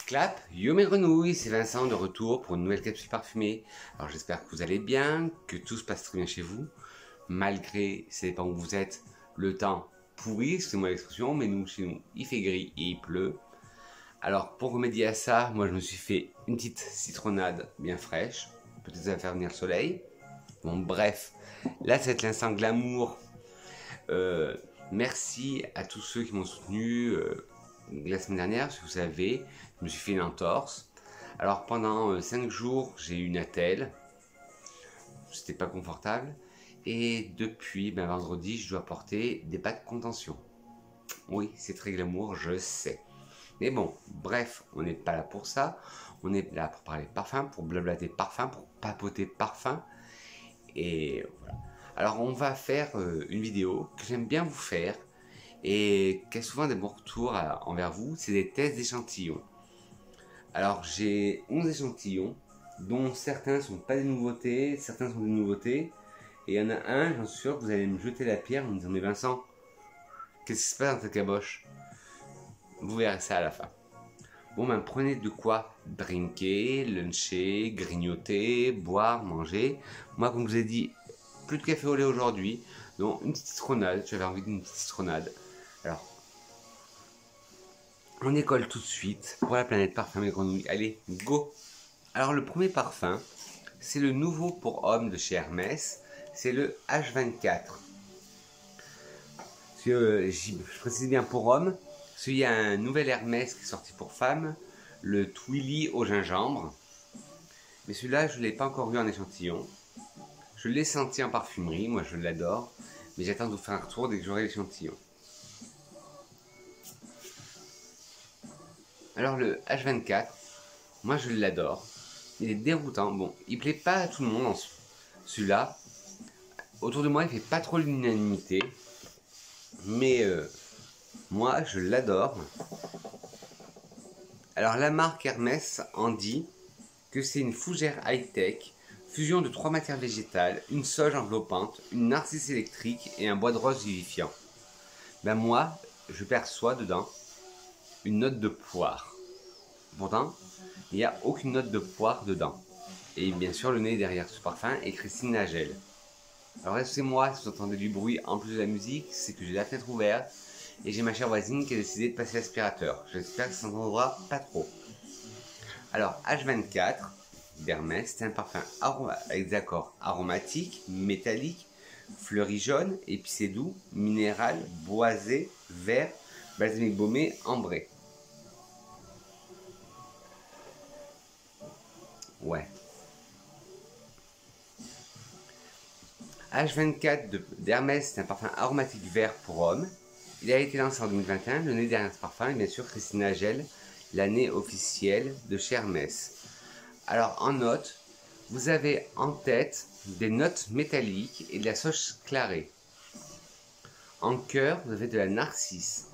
Clap, yo mes grenouilles, c'est Vincent de retour pour une nouvelle capsule parfumée. Alors j'espère que vous allez bien, que tout se passe très bien chez vous, malgré, ça dépend où vous êtes, le temps pourri, c'est moi l'expression, mais nous, chez nous, il fait gris et il pleut. Alors pour remédier à ça, moi je me suis fait une petite citronnade bien fraîche, peut-être ça va faire venir le soleil. Bon bref, là c'est l'instant glamour. Merci à tous ceux qui m'ont soutenu la semaine dernière, parce que vous savez, je me suis fait une entorse. Alors pendant 5 jours, j'ai eu une attelle, c'était pas confortable. Et depuis vendredi, je dois porter des pâtes de contention. Oui, c'est très glamour, je sais. Mais bon, bref, on n'est pas là pour ça. On est là pour parler parfum, pour blablater parfum, pour papoter parfum. Et voilà. Alors on va faire une vidéo que j'aime bien vous faire et qui a souvent des bons retours envers vous, c'est des tests d'échantillons. Alors j'ai 11 échantillons, dont certains sont pas des nouveautés, certains sont des nouveautés, et il y en a un, j'en suis sûr que vous allez me jeter la pierre en me disant mais Vincent, qu'est-ce qui se passe dans ta caboche? Vous verrez ça à la fin. Bon prenez de quoi drinker, luncher, grignoter, boire, manger. Moi comme je vous ai dit, plus de café au lait aujourd'hui, donc une petite citronnade, j'avais envie d'une petite citronnade. Alors, on décolle tout de suite pour la planète parfum et grenouilles. Allez, go! Alors le premier parfum, c'est le nouveau pour homme de chez Hermès, c'est le H24. Je précise bien pour homme, parce qu'il y a un nouvel Hermès qui est sorti pour femme, le Twilly au gingembre. Mais celui-là, je ne l'ai pas encore vu en échantillon. Je l'ai senti en parfumerie, moi je l'adore, mais j'attends de vous faire un retour dès que j'aurai l'échantillon. Alors le H24, moi je l'adore, il est déroutant, bon, il plaît pas à tout le monde, celui-là. Autour de moi il fait pas trop l'unanimité, mais moi je l'adore. Alors la marque Hermès en dit que c'est une fougère high-tech, fusion de 3 matières végétales, une sauge enveloppante, une narcisse électrique et un bois de rose vivifiant. Moi, je perçois dedans une note de poire. Pourtant, il n'y a aucune note de poire dedans. Et bien sûr, le nez derrière ce parfum est Christine Nagel. Alors excusez-moi si vous entendez du bruit en plus de la musique, c'est que j'ai la fenêtre ouverte et j'ai ma chère voisine qui a décidé de passer l'aspirateur. J'espère que ça s'entendra pas trop. Alors H24 d'Hermès, c'est un parfum avec des accords aromatiques, métalliques, fleuri jaune, épicé doux, minéral, boisé, vert, balsamique baumé, ambré. Ouais. H24 d'Hermès, c'est un parfum aromatique vert pour homme. Il a été lancé en 2021. Le nez derrière ce parfum est bien sûr Christine Nagel, l'année officielle de chez Hermès. Alors en note, vous avez en tête des notes métalliques et de la sauge clarée. En cœur, vous avez de la narcisse.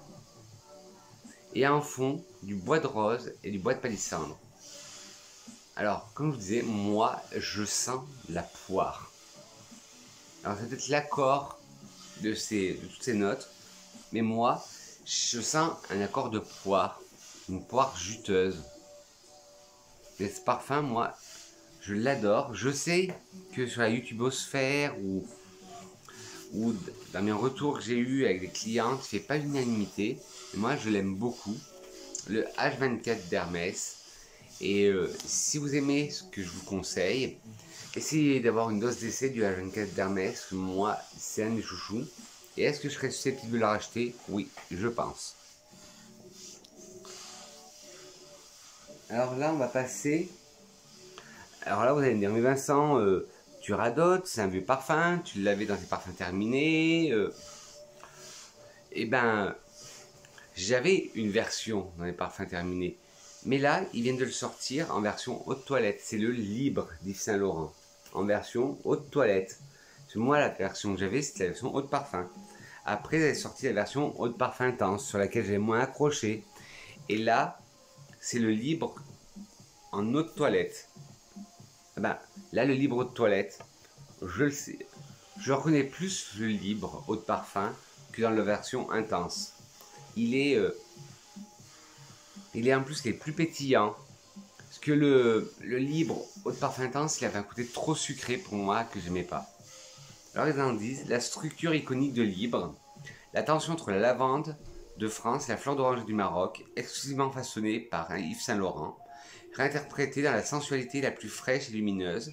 Et en fond, du bois de rose et du bois de palissandre. Alors, comme je vous disais, moi, je sens la poire. Alors, c'est peut-être l'accord de toutes ces notes, mais moi, je sens un accord de poire, une poire juteuse. Et ce parfum, moi, je l'adore. Je sais que sur la YouTubosphère ou dans mes retours que j'ai eu avec des clientes, il ne fait pas l'unanimité. Moi, je l'aime beaucoup. Le H24 d'Hermès. Et si vous aimez ce que je vous conseille, essayez d'avoir une dose d'essai du H24 d'Hermès. Moi, c'est un des chouchous. Et est-ce que je serais susceptible de la racheter? Oui, je pense. Alors là, on va passer. Alors là, vous allez me dire, mais Vincent, tu radotes, c'est un vieux parfum, tu l'avais dans tes parfums terminés. Eh ben, j'avais une version dans les parfums terminés. Mais là, ils viennent de le sortir en version haute toilette. C'est le Libre d'Yves Saint Laurent. En version haute toilette. Parce que moi, la version que j'avais, c'était la version haute parfum. Après, ils avaient sorti la version haute parfum intense, sur laquelle j'avais moins accroché. Et là, c'est le Libre en haute toilette. Là, le Libre haute toilette, je le sais. Je reconnais plus le Libre haute parfum que dans la version intense. Il est Il est en plus les plus pétillants. Parce que le Libre Eau de Parfum Intense, il avait un côté trop sucré pour moi que j'aimais pas. Alors ils en disent, la structure iconique de Libre, la tension entre la lavande de France et la fleur d'oranger du Maroc, exclusivement façonnée par un Yves Saint Laurent, réinterprétée dans la sensualité la plus fraîche et lumineuse,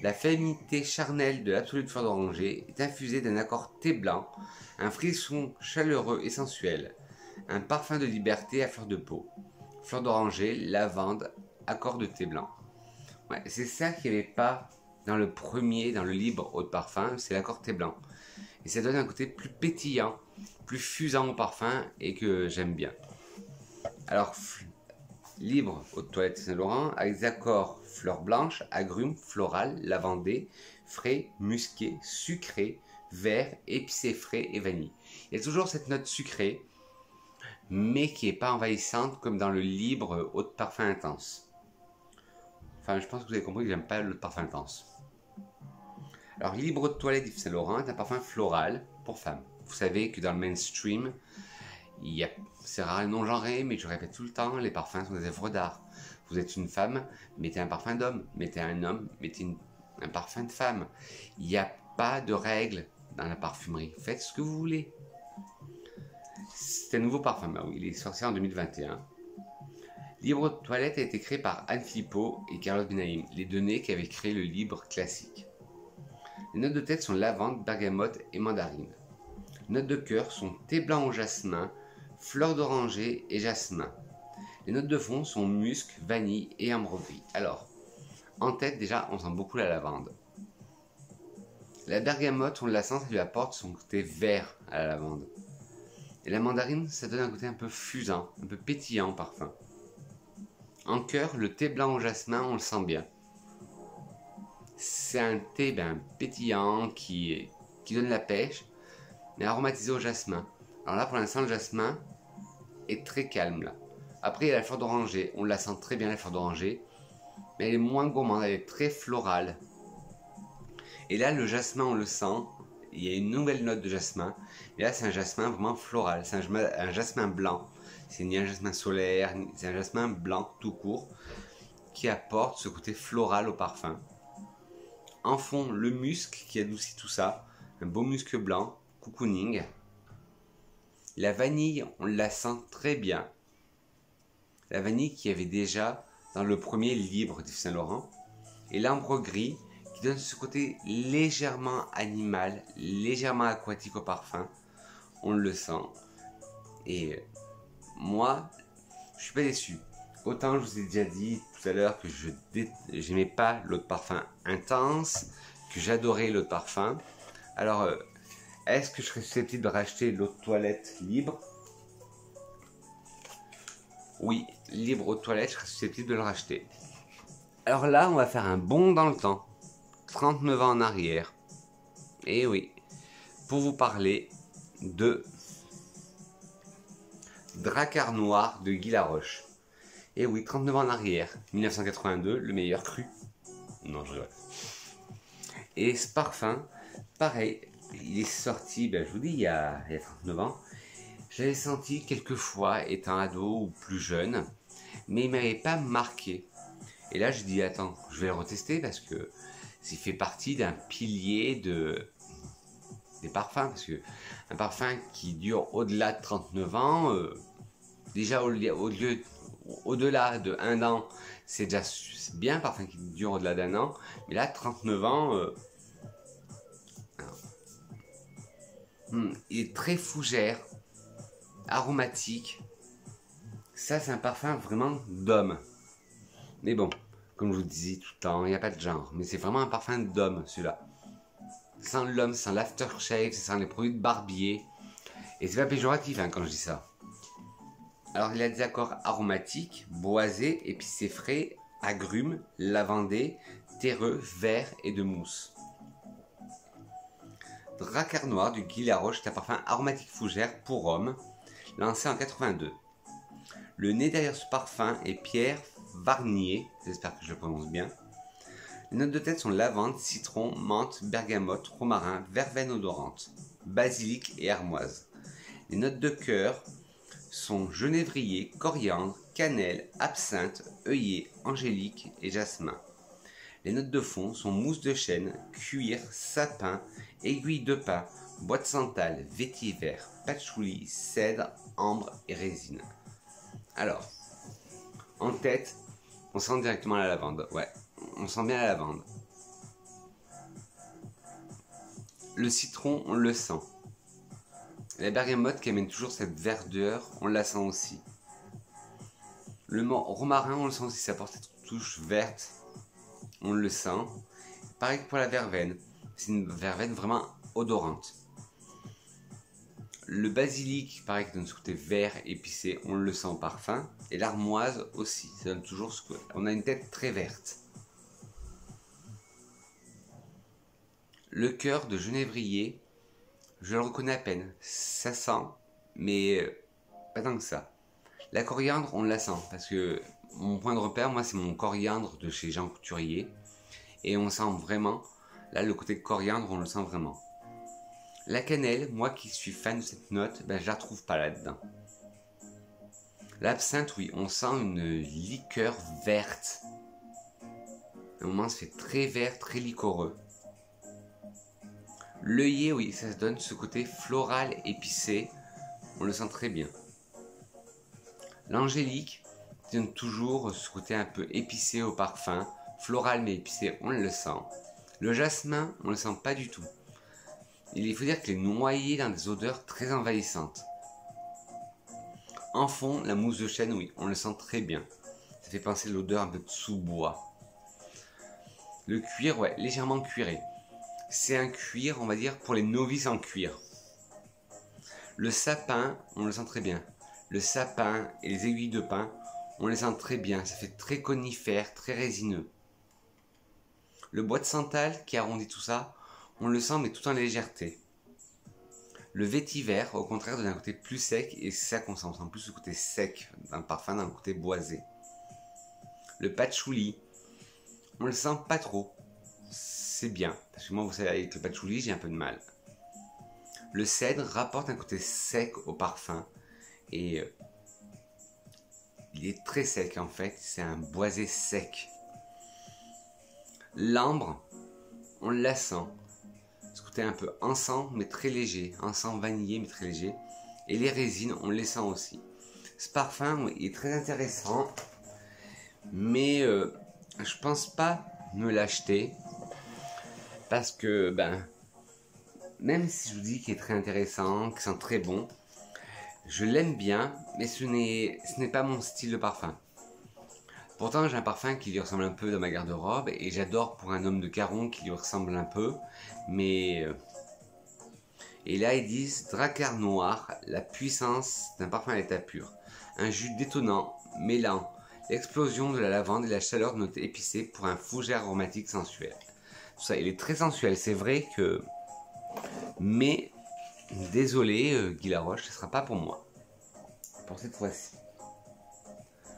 la féminité charnelle de l'absolue fleur d'oranger est infusée d'un accord thé blanc, un frisson chaleureux et sensuel, un parfum de liberté à fleur de peau, fleur d'oranger, lavande, accord de thé blanc. Ouais, c'est ça qu'il n'y avait pas dans le premier, dans le Libre Eau de Parfum, c'est l'accord thé blanc. Et ça donne un côté plus pétillant, plus fusant au parfum et que j'aime bien. Alors, Libre Eau de Toilette Saint Laurent avec des accords fleurs blanches, agrumes, florales, lavandées, frais, musqués, sucrés, vert, épicé frais et vanille. Il y a toujours cette note sucrée, mais qui n'est pas envahissante comme dans le Libre Eau de Parfum Intense. Enfin, je pense que vous avez compris que j'aime pas le parfum intense. Alors, Libre Eau de Toilette Yves Saint Laurent est un parfum floral pour femmes. Vous savez que dans le mainstream, c'est rare et non genré, mais je répète tout le temps, les parfums sont des œuvres d'art. Vous êtes une femme, mettez un parfum d'homme. Mettez un homme, mettez un parfum de femme. Il n'y a pas de règles dans la parfumerie. Faites ce que vous voulez. C'est un nouveau parfum, il est sorti en 2021. Libre de Toilette a été créé par Anne Filippo et Carlos Benaïm, les deux nés qui avaient créé le Libre classique. Les notes de tête sont lavande, bergamote et mandarine. Les notes de cœur sont thé blanc au jasmin, fleur d'oranger et jasmin. Les notes de fond sont musc, vanille et ambre gris. Alors, en tête déjà, on sent beaucoup la lavande. La bergamote, on la sent, ça lui apporte son côté vert à la lavande. Et la mandarine, ça donne un côté un peu fusant, un peu pétillant au parfum. En cœur, le thé blanc au jasmin, on le sent bien. C'est un thé pétillant qui donne la pêche, mais aromatisé au jasmin. Alors là, pour l'instant, le jasmin est très calme là. Après, il y a la fleur d'oranger. On la sent très bien, la fleur d'oranger, mais elle est moins gourmande, elle est très florale. Et là, le jasmin, on le sent. Il y a une nouvelle note de jasmin. Et là, c'est un jasmin vraiment floral. C'est un jasmin blanc. C'est ni un jasmin solaire, c'est un jasmin blanc tout court qui apporte ce côté floral au parfum. En fond, le musc qui adoucit tout ça. Un beau musc blanc, cocooning. La vanille, on la sent très bien. La vanille qu'il y avait déjà dans le premier Libre d'Yves Saint Laurent. Et l'ambre gris qui donne ce côté légèrement animal, légèrement aquatique au parfum. On le sent. Et moi, je suis pas déçu. Autant je vous ai déjà dit tout à l'heure que je n'aimais pas l'eau de parfum intense, que j'adorais l'eau de parfum. Alors, est-ce que je serais susceptible de racheter l'eau de toilette Libre? Oui, Libre Eau de Toilette, je serais susceptible de le racheter. Alors là, on va faire un bond dans le temps. 39 ans en arrière. Et oui, pour vous parler de Drakkar Noir de Guy Laroche. Et oui, 39 ans en arrière. 1982, le meilleur cru. Non, je rigole. Et ce parfum, pareil, il est sorti, je vous dis, il y a 39 ans. J'avais senti quelques fois étant ado ou plus jeune, mais il ne m'avait pas marqué. Et là, je dis, attends, je vais le retester parce que il fait partie d'un pilier des parfums. Parce que un parfum qui dure au-delà de 39 ans, déjà au-delà de 1 an, c'est déjà bien, un parfum qui dure au-delà d'1 an. Mais là, 39 ans, il est très fougère, aromatique. Ça, c'est un parfum vraiment d'homme. Mais bon, comme je vous disais tout le temps, il n'y a pas de genre. Mais c'est vraiment un parfum d'homme, celui-là. Sans l'homme, sans l'aftershave, sans les produits de barbier. Et c'est pas péjoratif quand je dis ça. Alors, il a des accords aromatiques, boisés, épicés frais, agrumes, lavandés, terreux, vert et de mousse. Drakkar Noir du Guy Laroche est un parfum aromatique fougère pour homme, lancé en 82. Le nez derrière ce parfum est Pierre Varnier, j'espère que je le prononce bien. Les notes de tête sont lavande, citron, menthe, bergamote, romarin, verveine odorante, basilic et armoise. Les notes de cœur sont genévrier, coriandre, cannelle, absinthe, œillet, angélique et jasmin. Les notes de fond sont mousse de chêne, cuir, sapin, aiguille de pin, bois de santal, vétiver, patchouli, cèdre, ambre et résine. Alors, en tête, on sent directement la lavande. Ouais, on sent bien la lavande. Le citron, on le sent. La bergamote qui amène toujours cette verdeur, on la sent aussi. Le romarin, on le sent aussi, ça apporte cette touche verte. On le sent. Pareil que pour la verveine. C'est une verveine vraiment odorante. Le basilic, pareil, qui donne ce côté vert épicé, on le sent au parfum. Et l'armoise aussi, ça donne toujours ce côté. On a une tête très verte. Le cœur de genévrier, je le reconnais à peine. Ça sent, mais pas tant que ça. La coriandre, on la sent, parce que mon point de repère, moi, c'est mon coriandre de chez Jean Couturier. Et on sent vraiment, là, le côté coriandre, on le sent vraiment. La cannelle, moi qui suis fan de cette note, ben, je la retrouve pas là-dedans. L'absinthe, oui, on sent une liqueur verte. À un moment, ça fait très vert, très liquoreux. L'œillet, oui, ça se donne ce côté floral épicé. On le sent très bien. L'angélique donne toujours ce côté un peu épicé au parfum. Floral mais épicé, on le sent. Le jasmin, on le sent pas du tout. Il faut dire qu'il est noyé dans des odeurs très envahissantes. En fond, la mousse de chêne, oui, on le sent très bien. Ça fait penser à l'odeur un peu de sous-bois. Le cuir, ouais, légèrement cuiré. C'est un cuir, on va dire, pour les novices en cuir. Le sapin, on le sent très bien. Le sapin et les aiguilles de pin, on les sent très bien. Ça fait très conifère, très résineux. Le bois de santal qui arrondit tout ça, on le sent mais tout en légèreté. Le vétiver, au contraire, donne un côté plus sec et c'est ça qu'on sent. On sent plus le côté sec dans le parfum, dans le côté boisé. Le patchouli, on le sent pas trop. C'est bien, parce que moi, vous savez, avec le patchouli, j'ai un peu de mal. Le cèdre rapporte un côté sec au parfum et il est très sec en fait, c'est un boisé sec. L'ambre, on la sent. Ce côté un peu encens mais très léger, encens vanillé mais très léger. Et les résines, on les sent aussi. Ce parfum est très intéressant, mais je pense pas me l'acheter parce que même si je vous dis qu'il est très intéressant, qu'il sent très bon, je l'aime bien, mais ce n'est pas mon style de parfum. Pourtant, j'ai un parfum qui lui ressemble un peu dans ma garde-robe et j'adore pour un homme de Caron qui lui ressemble un peu, mais et là ils disent Drakkar noir, la puissance d'un parfum à l'état pur, un jus détonnant, mêlant l'explosion de la lavande et la chaleur de notes épicées pour un fougère aromatique sensuel. Tout ça, il est très sensuel, c'est vrai que, mais désolé Guy Laroche, ce sera pas pour moi pour cette fois-ci.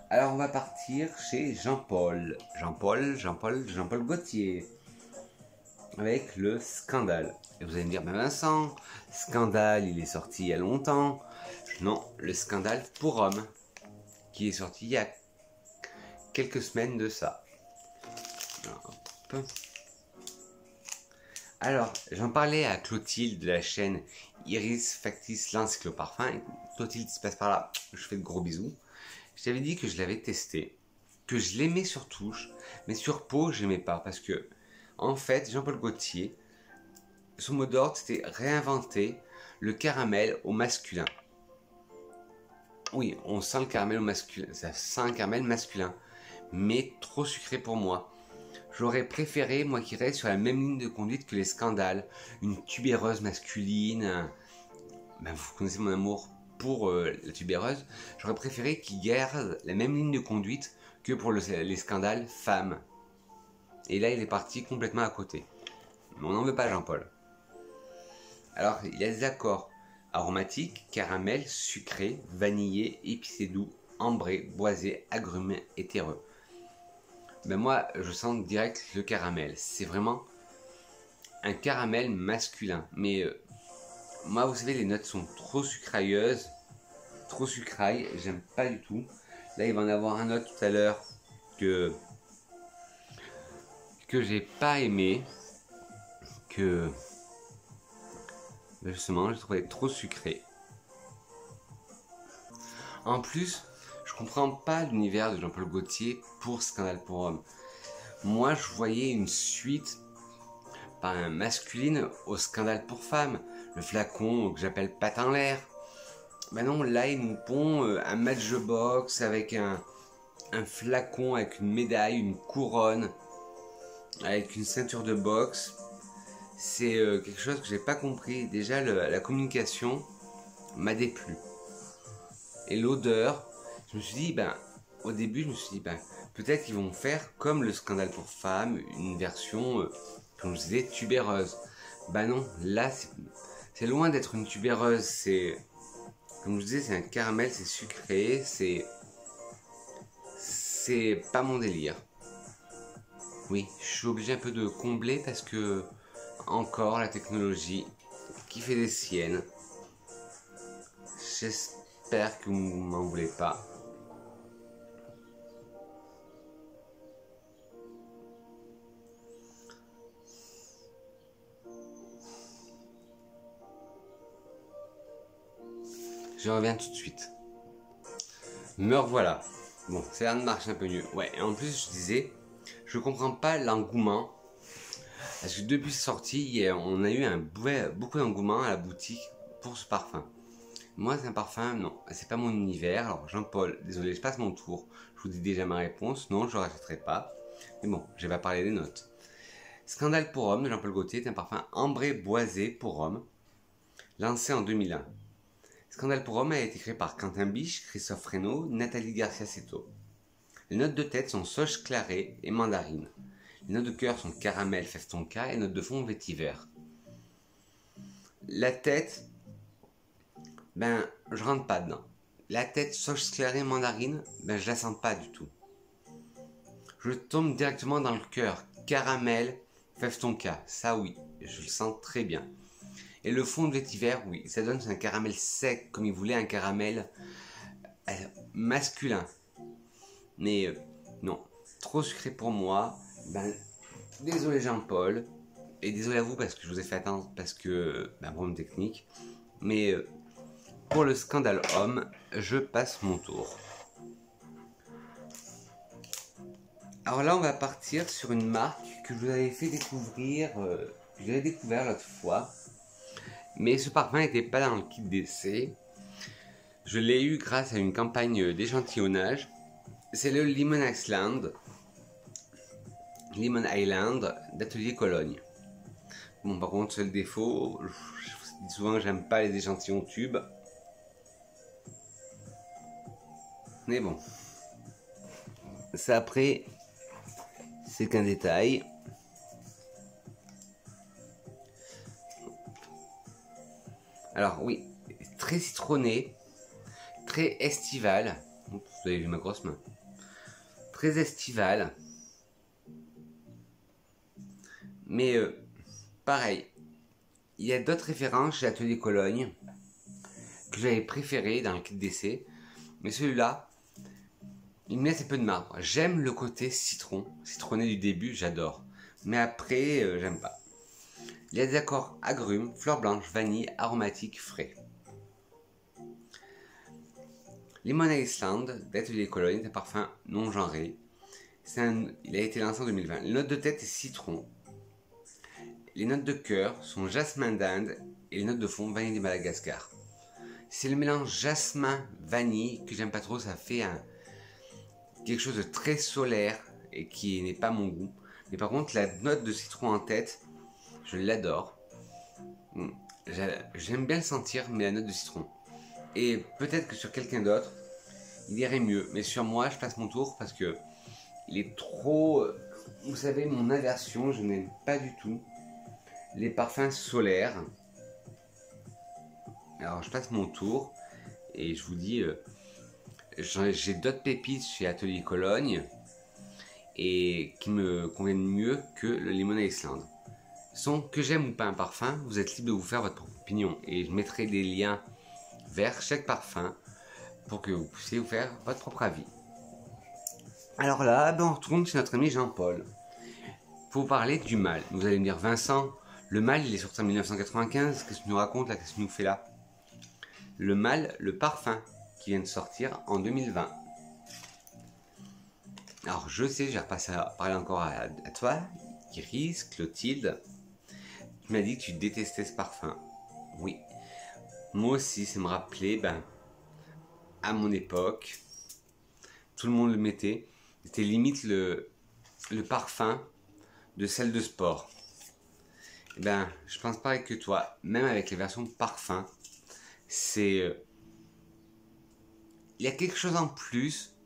Alors on va partir chez Jean-Paul Gaultier avec le Scandale. Et vous allez me dire, mais Vincent, Scandale, il est sorti il y a longtemps. Non, le Scandale pour hommes, qui est sorti il y a quelques semaines de ça. Alors, j'en parlais à Clotilde de la chaîne Iris Factice l'Encycloparfum. Clotilde, se passe par là, je fais de gros bisous. Je t'avais dit que je l'avais testé, que je l'aimais sur touche, mais sur peau, je n'aimais pas. Parce que, en fait, Jean-Paul Gaultier, son mot d'ordre, c'était réinventer le caramel au masculin. Oui, on sent le caramel au masculin, ça sent un caramel masculin, mais trop sucré pour moi. J'aurais préféré, moi qui reste sur la même ligne de conduite que les Scandales, une tubéreuse masculine, vous connaissez mon amour pour la tubéreuse, j'aurais préféré qu'ils gardent la même ligne de conduite que pour les Scandales femmes. Et là, il est parti complètement à côté. Mais on n'en veut pas, Jean-Paul. Alors, il y a des accords aromatiques, caramel, sucré, vanillé, épicé doux, ambré, boisé, agrumé et terreux. Moi, je sens direct le caramel. C'est vraiment un caramel masculin. Mais moi, vous savez, les notes sont trop sucrailleuses, trop sucrailles. J'aime pas du tout. Là, il va en avoir un autre tout à l'heure que j'ai pas aimé, que justement, je trouvais trop sucré. En plus, je comprends pas l'univers de Jean-Paul Gaultier pour Scandale pour Homme. Moi, je voyais une suite masculine au Scandale pour femmes. Le flacon que j'appelle patte en l'air. Ben non, là, il nous pond un match de boxe avec un flacon, avec une médaille, une couronne, avec une ceinture de boxe. C'est quelque chose que j'ai pas compris. Déjà, la communication m'a déplu. Et l'odeur, je me suis dit, au début, je me suis dit, peut-être qu'ils vont faire comme le Scandale pour femmes, une version, comme je disais, tubéreuse. Non, là, c'est loin d'être une tubéreuse. C'est, comme je disais, c'est un caramel, c'est sucré, c'est pas mon délire. Oui, je suis obligé un peu de combler parce que, encore, la technologie qui fait des siennes. J'espère que vous m'en voulez pas. Je reviens tout de suite. Me revoilà. Bon, ça marche un peu mieux. Ouais, et en plus, je disais, je comprends pas l'engouement. Parce que depuis sa sortie, on a eu beaucoup d'engouement à la boutique pour ce parfum. Moi, c'est un parfum, non, c'est pas mon univers. Alors, Jean-Paul, désolé, je passe mon tour. Je vous dis déjà ma réponse. Non, je ne rachèterai pas. Mais bon, je vais pas parler des notes. Scandale pour Homme de Jean-Paul Gaultier est un parfum ambré boisé pour homme, lancé en 2001. Scandale pour Homme a été créé par Quentin Biche, Christophe Reynaud, Nathalie Garcia-Setto. Les notes de tête sont sauge clarée et mandarine. Les notes de cœur sont caramel, fève tonka et notes de fond vétiver. La tête, je rentre pas dedans. La tête sauge clarée mandarine, je la sens pas du tout. Je tombe directement dans le cœur. Caramel, fève tonka, ça oui, je le sens très bien. Et le fond de vétiver, oui, ça donne un caramel sec, comme il voulait un caramel masculin. Mais non, trop sucré pour moi. Désolé Jean-Paul, et désolé à vous parce que je vous ai fait attendre, parce que, problème technique. Mais pour le Scandale Homme, je passe mon tour. Alors là, on va partir sur une marque que je vous avais fait découvrir, que j'avais découvert l'autre fois. Mais ce parfum n'était pas dans le kit d'essai. Je l'ai eu grâce à une campagne d'échantillonnage. C'est le Lemon Island d'Atelier Cologne. Bon, par contre, c'est le défaut. Je dis souvent que j'aime pas les échantillons tubes. Mais bon. Ça après, c'est qu'un détail. Alors oui, très citronné, très estival. Oups, vous avez vu ma grosse main. Très estival. Mais pareil, il y a d'autres références chez Atelier Cologne que j'avais préféré dans le kit d'essai. Mais celui-là, il me laisse un peu de marbre. J'aime le côté citronné du début, j'adore. Mais après, j'aime pas. Il y a des accords agrumes, fleurs blanches, vanille, aromatiques, frais. Lemon Island d'Atelier Cologne est un parfum non genré. Il a été lancé en 2020. Les notes de tête est citron. Les notes de cœur sont jasmin d'Inde et les notes de fond vanille de Madagascar. C'est le mélange jasmin-vanille que j'aime pas trop, ça fait quelque chose de très solaire et qui n'est pas mon goût. Mais par contre, la note de citron en tête, je l'adore. J'aime bien le sentir, mais la note de citron. Et peut-être que sur quelqu'un d'autre, il irait mieux. Mais sur moi, je passe mon tour parce que il est trop... Vous savez, mon aversion, je n'aime pas du tout les parfums solaires. Alors, je passe mon tour et je vous dis... j'ai d'autres pépites chez Atelier Cologne et qui me conviennent mieux que le Lemon Island. Que j'aime ou pas un parfum, vous êtes libre de vous faire votre propre opinion et je mettrai des liens vers chaque parfum pour que vous puissiez vous faire votre propre avis. Alors là, ben on retourne chez notre ami Jean-Paul. Pour parler du mal. Vous allez me dire, Vincent, le mal, il est sorti en 1995. Qu'est-ce que tu nous racontes là? Qu'est-ce que tu nous fais là? Le mal, le parfum, qui vient de sortir en 2020. Alors, je sais, j'ai repassé à parler encore à toi, Iris, Clotilde. Tu m'as dit que tu détestais ce parfum. Oui. Moi aussi, ça me rappelait, à mon époque, tout le monde le mettait. C'était limite le parfum de salle de sport. Je pense pareil que toi. Même avec les versions parfum, c'est... il y a quelque chose en plus,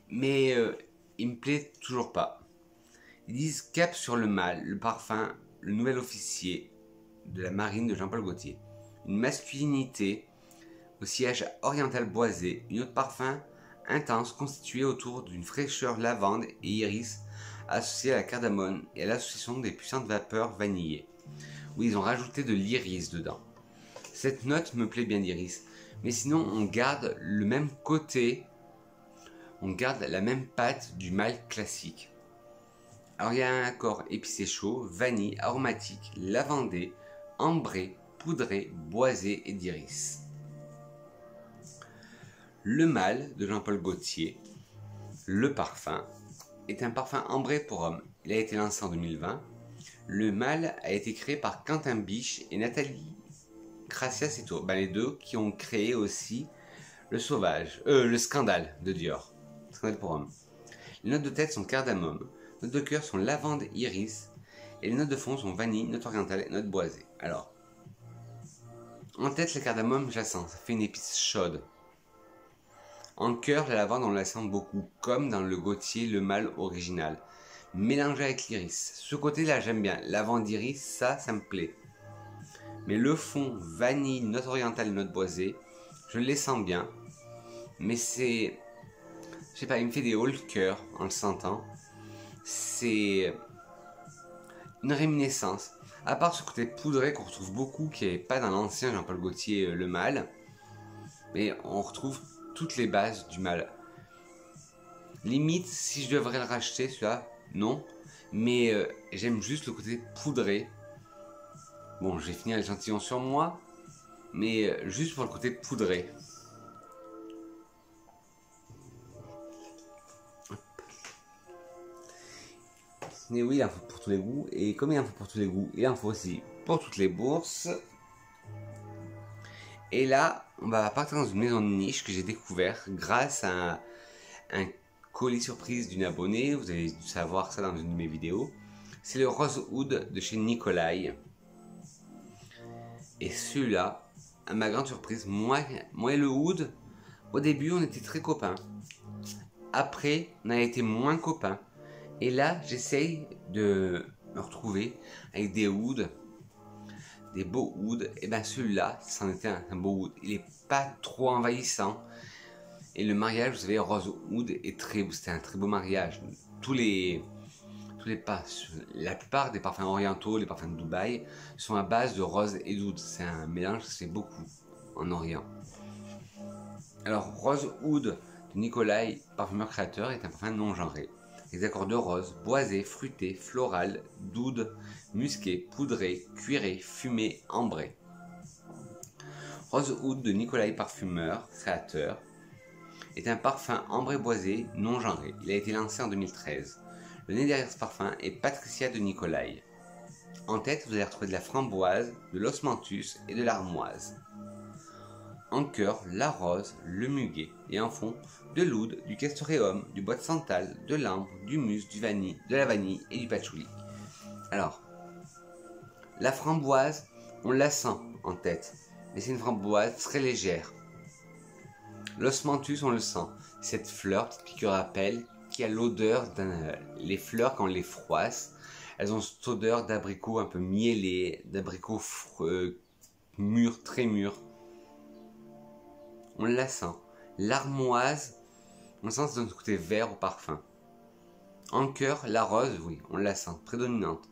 mais il me plaît toujours pas. Ils disent cap sur le mal, le parfum, le nouvel officier de la marine de Jean-Paul Gaultier. Une masculinité au sillage oriental boisé, une autre parfum intense constitué autour d'une fraîcheur lavande et iris associée à la cardamone et à l'association des puissantes vapeurs vanillées. Oui, ils ont rajouté de l'iris dedans. Cette note me plaît bien d'iris, mais sinon on garde le même côté, on garde la même pâte du mal classique. Alors il y a un accord épicé chaud, vanille, aromatique, lavandé, ambré, poudré, boisé et d'iris. Le mal de Jean-Paul Gaultier, le parfum, est un parfum ambré pour homme. Il a été lancé en 2020. Le mal a été créé par Quentin Biche et Nathalie Gracia-Cetto, les deux qui ont créé aussi le scandale de Dior. Scandale pour homme. Les notes de tête sont cardamome, les notes de cœur sont lavande iris, et les notes de fond sont vanille, note orientale et note boisée. Alors, en tête, le cardamome, je la sens, ça fait une épice chaude. En cœur, la lavande, on la sent beaucoup, comme dans le Gaultier, le mal original, mélangé avec l'iris. Ce côté-là, j'aime bien. Lavande iris, ça me plaît. Mais le fond, vanille, note orientale et note boisée, je les sens bien. Mais c'est... je sais pas, il me fait des hauts le cœur en le sentant. C'est une réminiscence. À part ce côté poudré qu'on retrouve beaucoup, qui n'est pas dans l'ancien Jean-Paul Gaultier, le mal. Mais on retrouve toutes les bases du mal. Limite, si je devrais le racheter, celui-là, non. Mais j'aime juste le côté poudré. Bon, j'ai fini l'échantillon sur moi. Mais juste pour le côté poudré. Mais oui, il en faut pour tous les goûts. Et comme il en faut pour tous les goûts, il en faut aussi pour toutes les bourses. Et là, on va partir dans une maison de niche que j'ai découvert grâce à un colis surprise d'une abonnée. Vous avez dû savoir ça dans une de mes vidéos. C'est le Rose Oud de chez Nicolai. Et celui-là, à ma grande surprise, moi et le Oud, au début, on était très copains. Après, on a été moins copains. Et là, j'essaye de me retrouver avec des ouds, des beaux ouds. Et celui-là, c'en était un beau oud. Il n'est pas trop envahissant. Et le mariage, vous savez, Rose Oud c'était un très beau mariage. La plupart des parfums orientaux, les parfums de Dubaï, sont à base de rose et d'oud. C'est un mélange qui se fait beaucoup en Orient. Alors, Rose Oud de Nicolai, parfumeur créateur, est un parfum non genré. Les accords de rose, boisé, fruité, floral, d'oud, musqué, poudré, cuiré, fumé, ambré. Rose Oud de Nicolai parfumeur, créateur, est un parfum ambré boisé non genré. Il a été lancé en 2013. Le nez derrière ce parfum est Patricia de Nicolai. En tête, vous allez retrouver de la framboise, de l'osmanthus et de l'armoise. En cœur, la rose, le muguet, et en fond, de l'oud, du castoreum, du bois de santal, de l'ambre, du mus, de la vanille et du patchouli. Alors, la framboise, on la sent en tête, mais c'est une framboise très légère. L'osmanthus, on le sent, cette fleur, petite piqûre à pelle, qui a l'odeur les fleurs quand on les froisse, elles ont cette odeur d'abricot un peu mielé, d'abricot mûr, très mûr. On la sent. L'armoise, on sent ce côté vert au parfum. En cœur, la rose, oui, on la sent, prédominante.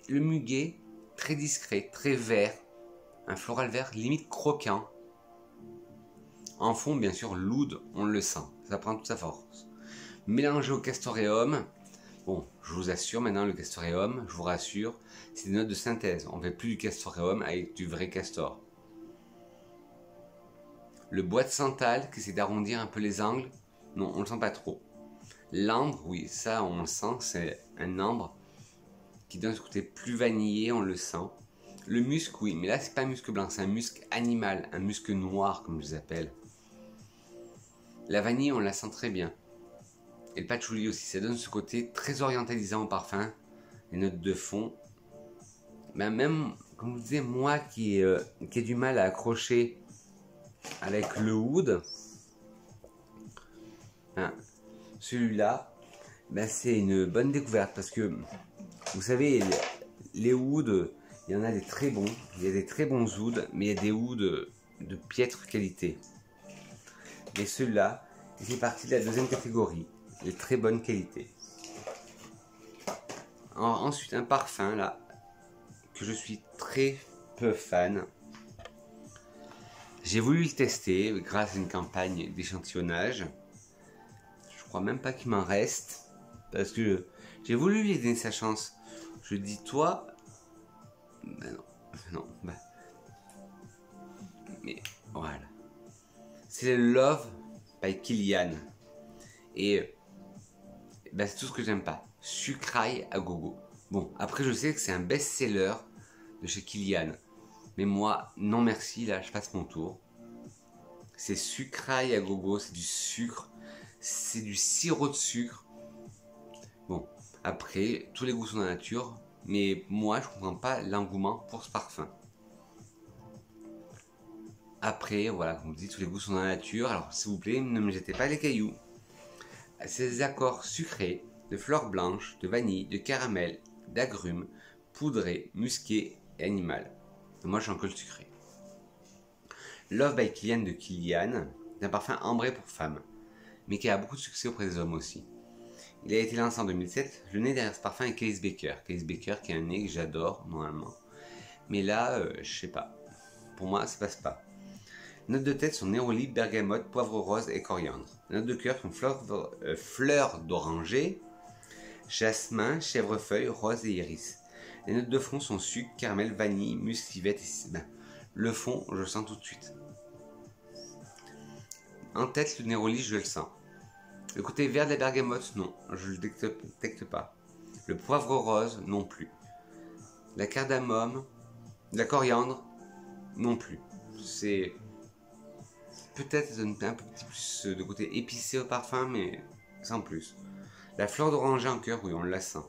Le muguet, très discret, très vert, un floral vert limite croquant. En fond, bien sûr, l'oud, on le sent, ça prend toute sa force. Mélangé au castoreum. Bon, je vous assure, maintenant le castoreum, je vous rassure, c'est des notes de synthèse. On ne fait plus du castoreum avec du vrai castor. Le bois de santal qui essaie d'arrondir un peu les angles, non, on le sent pas trop. L'ambre, oui, ça on le sent, c'est un ambre qui donne ce côté plus vanillé, on le sent. Le musc, oui, mais là c'est pas un musc blanc, c'est un musc animal, un musc noir comme je les appelle. La vanille, on la sent très bien. Et le patchouli aussi, ça donne ce côté très orientalisant au parfum. Les notes de fond. Ben même, comme je vous disais, moi qui ai du mal à accrocher avec le oud, hein, celui-là, ben c'est une bonne découverte parce que, vous savez, les ouds, il y en a des très bons, il y a des très bons ouds, mais il y a des ouds de piètre qualité. Mais celui-là, il fait partie de la deuxième catégorie, de très bonne qualité. Ensuite, un parfum là, que je suis très peu fan. J'ai voulu le tester grâce à une campagne d'échantillonnage. Je crois même pas qu'il m'en reste. Parce que j'ai voulu lui donner sa chance. Je dis toi. Ben non. Non. Ben. Mais voilà. C'est le Love by Kilian. Et ben, c'est tout ce que j'aime pas. Sucraille à gogo. Bon, après je sais que c'est un best-seller de chez Kilian. Mais moi, non merci, là je passe mon tour. C'est sucraille à gogo, c'est du sucre, c'est du sirop de sucre. Bon, après, tous les goûts sont dans la nature, mais moi je comprends pas l'engouement pour ce parfum. Après, voilà, comme je dis, tous les goûts sont dans la nature, alors s'il vous plaît, ne me jetez pas les cailloux. C'est des accords sucrés, de fleurs blanches, de vanille, de caramel, d'agrumes, poudré, musqué et animal. Moi je sens que le sucré. Love by Kilian de Kilian est un parfum ambré pour femmes, mais qui a beaucoup de succès auprès des hommes aussi. Il a été lancé en 2007. Le nez derrière ce parfum est Case Baker. Case Baker qui a un nez que j'adore normalement. Mais là, je sais pas. Pour moi, ça passe pas. Notes de tête sont néroli, bergamote, poivre rose et coriandre. Notes de cœur sont fleurs d'oranger, jasmin, chèvrefeuille, rose et iris. Les notes de fond sont sucre, caramel, vanille, musc, civette et ben, le fond, je le sens tout de suite. En tête, le néroli, je le sens. Le côté vert de la bergamote, non, je le détecte pas. Le poivre rose, non plus. La cardamome, la coriandre, non plus. C'est peut-être un petit plus de côté épicé au parfum, mais sans plus. La fleur d'oranger en cœur, oui, on la sent.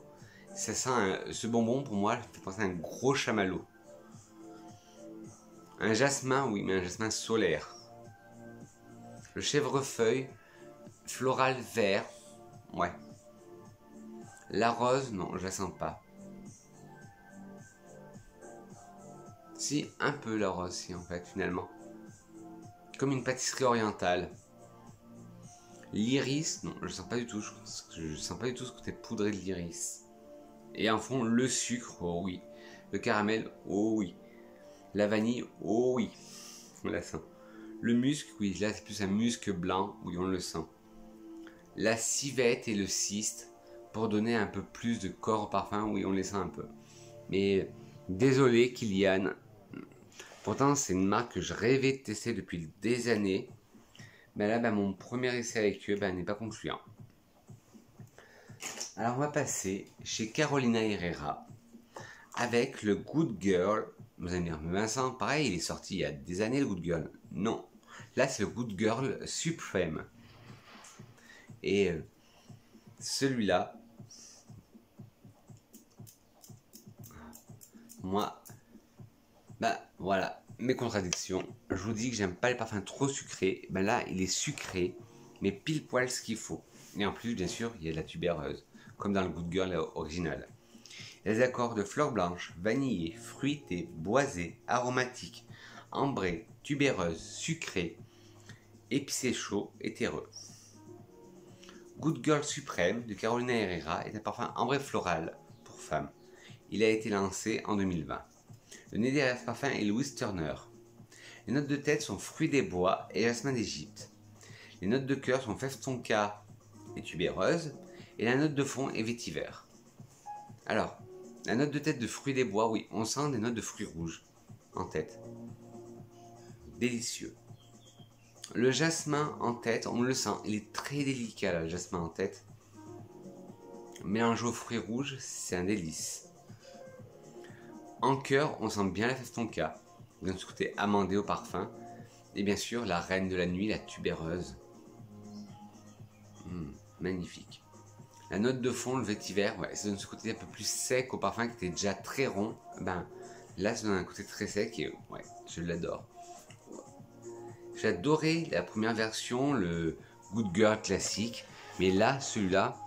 Ça sent ce bonbon, pour moi, fait penser à un gros chamallow. Un jasmin, oui, mais un jasmin solaire. Le chèvrefeuille, floral vert, ouais. La rose, non, je la sens pas. Si, un peu la rose, si, en fait, finalement. Comme une pâtisserie orientale. L'iris, non, je sens pas du tout. Je sens pas du tout ce côté poudré de l'iris. Et en fond, le sucre, oh oui. Le caramel, oh oui. La vanille, oh oui. On la sent. Le musc, oui, là c'est plus un musc blanc, oui, on le sent. La civette et le cyste, pour donner un peu plus de corps au parfum, oui, on les sent un peu. Mais désolé, Kilian. Pourtant, c'est une marque que je rêvais de tester depuis des années. Mais là, mon premier essai avec eux n'est pas concluant. Alors, on va passer chez Carolina Herrera avec le Good Girl. Vous allez me dire, mais Vincent, pareil, il est sorti il y a des années, le Good Girl. Non, là, c'est le Good Girl Supreme. Et celui-là, moi, voilà, mes contradictions. Je vous dis que j'aime pas les parfums trop sucrés. Là, il est sucré, mais pile poil ce qu'il faut. Et en plus, bien sûr, il y a de la tubéreuse, comme dans le Good Girl original. Les accords de fleurs blanches, vanillées, fruitées, boisées, aromatiques, ambrées, tubéreuses, sucrées, épicé chaud et terreux. Good Girl Supreme de Carolina Herrera est un parfum ambré floral pour femmes. Il a été lancé en 2020. Le nez derrière ce parfum est Louis Turner. Les notes de tête sont fruits des bois et jasmin d'Égypte. Les notes de cœur sont fève tonka et tubéreuse, et la note de fond est vétiver. Alors, la note de tête de fruits des bois, oui, on sent des notes de fruits rouges en tête. Délicieux. Le jasmin en tête, on le sent, il est très délicat là, le jasmin en tête. Mélange aux fruits rouges, c'est un délice. En cœur, on sent bien la fève tonka, d'un côté amandé au parfum. Et bien sûr, la reine de la nuit, la tubéreuse. Magnifique. La note de fond, le vétiver, ouais, ça donne ce côté un peu plus sec au parfum qui était déjà très rond. Ben, là, ça donne un côté très sec et ouais, je l'adore. J'adorais la première version, le Good Girl classique. Mais là, celui-là,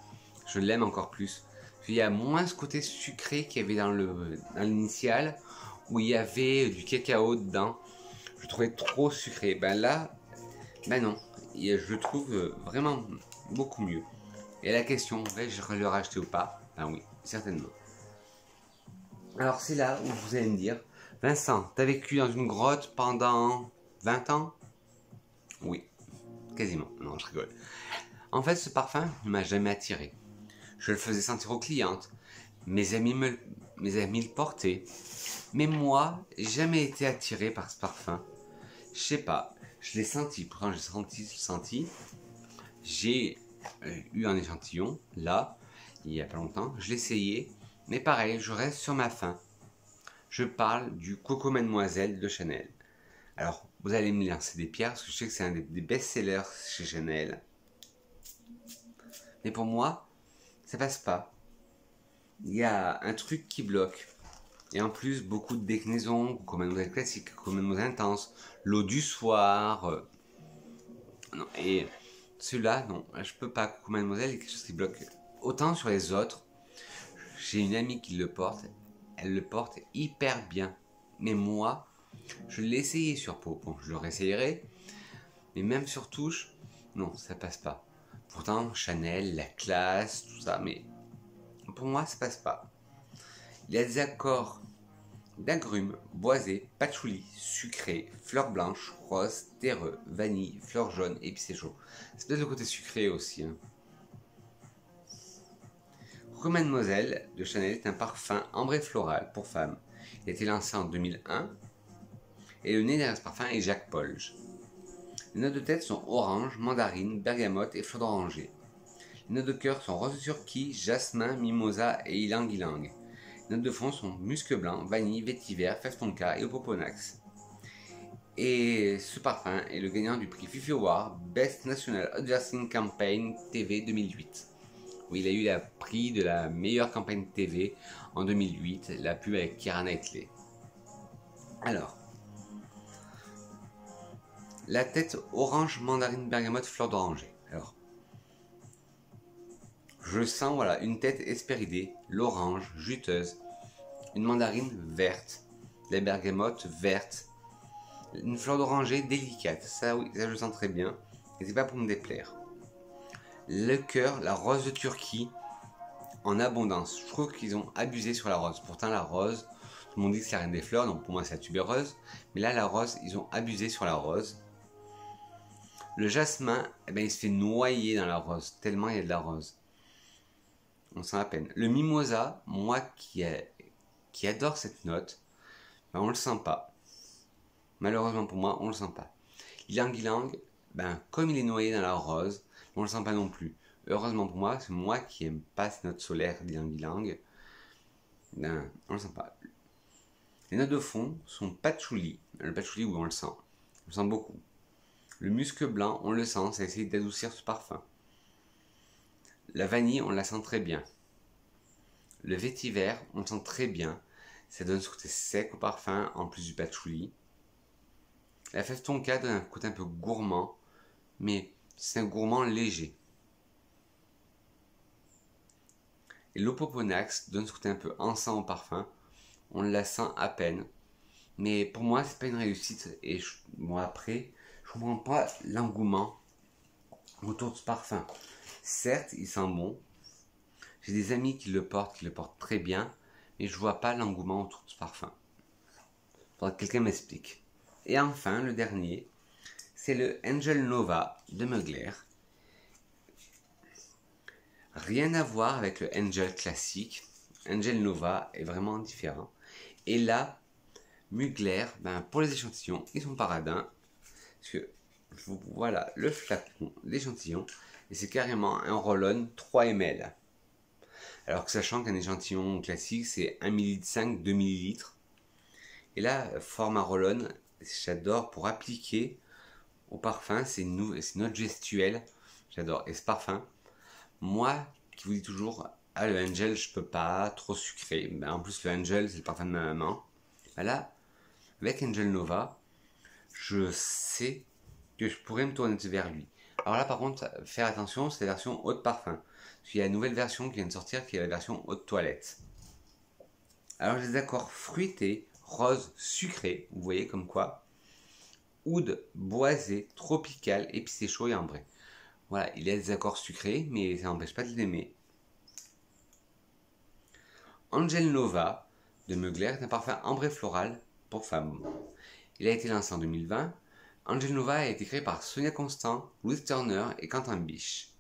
je l'aime encore plus. Il y a moins ce côté sucré qu'il y avait dans l'initial, où il y avait du cacao dedans. Je le trouvais trop sucré. Ben là, ben non. Je le trouve vraiment beaucoup mieux. Et la question, vais-je le racheter ou pas? Ben oui, certainement. Alors c'est là où vous allez me dire, Vincent, t'as vécu dans une grotte pendant 20 ans? Oui, quasiment. Non, je rigole. En fait, ce parfum ne m'a jamais attiré. Je le faisais sentir aux clientes. Mes amis le portaient. Mais moi, j'ai jamais été attiré par ce parfum. Je sais pas, je l'ai senti. Pourtant, j'ai senti. J'ai eu un échantillon, là, il y a pas longtemps. Je l'ai essayé. Mais pareil, je reste sur ma faim. Je parle du Coco Mademoiselle de Chanel. Alors, vous allez me lancer des pierres parce que je sais que c'est un des best-sellers chez Chanel. Mais pour moi, ça passe pas. Il y a un truc qui bloque. Et en plus, beaucoup de déclinaisons, Coco Mademoiselle classique, Coco Mademoiselle intense, l'eau du soir. Non, et celui-là, non, je peux pas. Coco Mademoiselle, il y a quelque chose qui bloque. Autant sur les autres, j'ai une amie qui le porte, elle le porte hyper bien. Mais moi, je l'ai essayé sur peau. Bon, je le réessayerai. Mais même sur touche, non, ça passe pas. Pourtant, Chanel, la classe, tout ça, mais pour moi, ça passe pas. Il y a des accords d'agrumes, boisés, patchouli, sucré, fleurs blanches, rose, terreux, vanille, fleurs jaunes, épicé chaud. C'est peut-être le côté sucré aussi. Coco Mademoiselle de Chanel est un parfum ambré floral pour femmes. Il a été lancé en 2001 et le nez derrière ce parfum est Jacques Polge. Les notes de tête sont orange, mandarine, bergamote et fleur d'oranger. Les notes de cœur sont rose turquie, jasmin, mimosa et ylang-ylang. Les notes de fond sont musc blanc, vanille, vétiver, fève tonka et opoponax. Et ce parfum est le gagnant du prix Fifi Award Best National Advertising Campaign TV 2008. Oui, il a eu le prix de la meilleure campagne TV en 2008, la pub avec Keira Knightley. Alors, la tête orange, mandarine, bergamote, fleur d'oranger. Alors, je sens voilà une tête hespéridée, l'orange juteuse, une mandarine verte, la bergamote verte, une fleur d'oranger délicate. Ça oui, ça je le sens très bien. Et c'est pas pour me déplaire. Le cœur, la rose de Turquie, en abondance. Je trouve qu'ils ont abusé sur la rose. Pourtant la rose, tout le monde dit que c'est la reine des fleurs, donc pour moi c'est la tubéreuse. Mais là la rose, ils ont abusé sur la rose. Le jasmin, eh ben, il se fait noyer dans la rose, tellement il y a de la rose. On sent à peine. Le mimosa, moi qui adore cette note, ben, on le sent pas. Malheureusement pour moi, on le sent pas. Ylang-ylang, ben, comme il est noyé dans la rose, on le sent pas non plus. Heureusement pour moi, c'est moi qui aime pas cette note solaire d'ylang-ylang. Ben, on le sent pas. Les notes de fond sont patchouli. Le patchouli, oui, on le sent. On le sent beaucoup. Le musc blanc, on le sent, ça essaye d'adoucir ce parfum. La vanille, on la sent très bien. Le vétiver, on le sent très bien. Ça donne ce côté sec au parfum, en plus du patchouli. La fève tonka donne un côté un peu gourmand, mais c'est un gourmand léger. Et l'opoponax donne ce côté un peu encens au parfum. On la sent à peine. Mais pour moi, c'est pas une réussite. Et bon, après, je comprends pas l'engouement autour de ce parfum. Certes, il sent bon. J'ai des amis qui le portent très bien. Mais je vois pas l'engouement autour de ce parfum. Faudrait que quelqu'un m'explique. Et enfin, le dernier, c'est le Angel Nova de Mugler. Rien à voir avec le Angel classique. Angel Nova est vraiment différent. Et là, Mugler, pour les échantillons, ils sont paradins. Parce que voilà le flacon d'échantillon. Et c'est carrément un roll-on 3 ml. Alors que sachant qu'un échantillon classique, c'est 1,5 ml, 2 ml. Et là, format roll-on, j'adore pour appliquer au parfum. C'est une note gestuelle. J'adore. Et ce parfum, moi qui vous dis toujours, ah le Angel, je peux pas, trop sucré. En plus, le Angel, c'est le parfum de ma maman. Là, avec Angel Nova, je sais que je pourrais me tourner vers lui. Alors là, par contre, faire attention, c'est la version eau de parfum. Parce qu'il y a une nouvelle version qui vient de sortir, qui est la version eau de toilette. Alors, les accords fruités, rose, sucré, vous voyez comme quoi. Oud, boisé, tropical, épicé chaud et ambré. Voilà, il y a des accords sucrés, mais ça n'empêche pas de l'aimer. Angel Nova de Mugler est un parfum ambré floral pour femmes. Il a été lancé en 2020. Angel Nova a été créé par Sonia Constant, Louis Turner et Quentin Biche.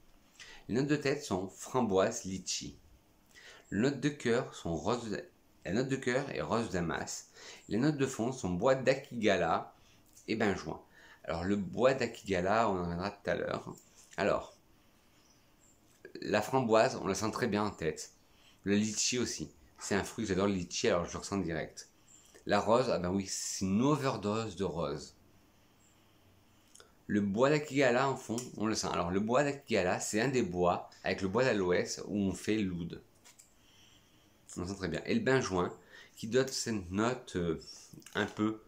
Les notes de tête sont framboise, litchi. Les notes de cœur sont rose, la note de cœur est rose damas. Les notes de fond sont bois d'Akigala et benjoin. Alors le bois d'Akigala, on en reviendra tout à l'heure. Alors, la framboise, on la sent très bien en tête. Le litchi aussi. C'est un fruit, j'adore le litchi, alors je le ressens direct. La rose, ah ben oui, c'est une overdose de rose. Le bois d'Akigala en fond, on le sent. Alors le bois d'Akigala, c'est un des bois avec le bois d'aloès où on fait l'oud. On le sent très bien. Et le benjoin qui donne cette note un peu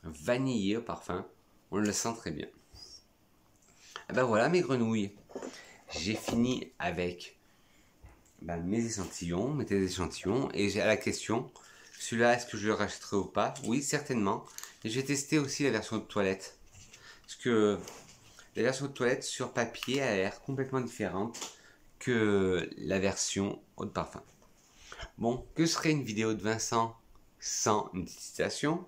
vanillée au parfum, on le sent très bien. Et ben voilà mes grenouilles. J'ai fini avec mes échantillons, mes échantillons, et j'ai à la question, celui-là, est-ce que je le rachèterai ou pas? Oui, certainement. Et j'ai testé aussi la version de toilette. Parce que la version de toilette sur papier a l'air complètement différente que la version eau de parfum. Bon, que serait une vidéo de Vincent sans une petite citation?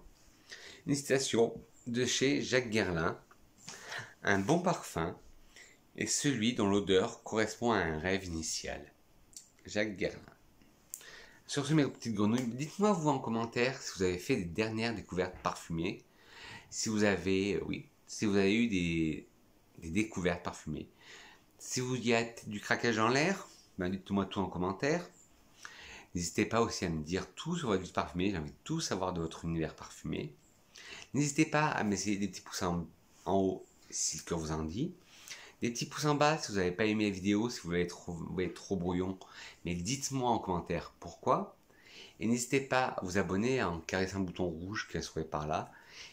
Une citation de chez Jacques Guerlain. Un bon parfum est celui dont l'odeur correspond à un rêve initial. Jacques Guerlain. Sur ce, mes petites grenouilles, dites-moi vous en commentaire si vous avez fait des dernières découvertes parfumées. Si vous avez, si vous avez eu des découvertes parfumées. Si vous y a du craquage en l'air, dites-moi tout en commentaire. N'hésitez pas aussi à me dire tout sur votre vie parfumée. J'ai envie de tout savoir de votre univers parfumé. N'hésitez pas à m'essayer des petits pouces en haut si le cœur vous en dit. Des petits pouces en bas si vous n'avez pas aimé la vidéo, si vous voulez être trop brouillon. Mais dites-moi en commentaire pourquoi. Et n'hésitez pas à vous abonner en caressant le bouton rouge qui est trouvé par là.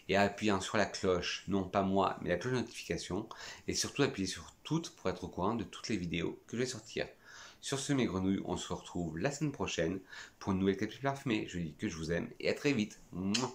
Et à appuyer sur la cloche, non pas moi, mais la cloche de notification. Et surtout appuyer sur toutes pour être au courant de toutes les vidéos que je vais sortir. Sur ce mes grenouilles, on se retrouve la semaine prochaine pour une nouvelle capsule parfumée. Je dis que je vous aime et à très vite. Mouah.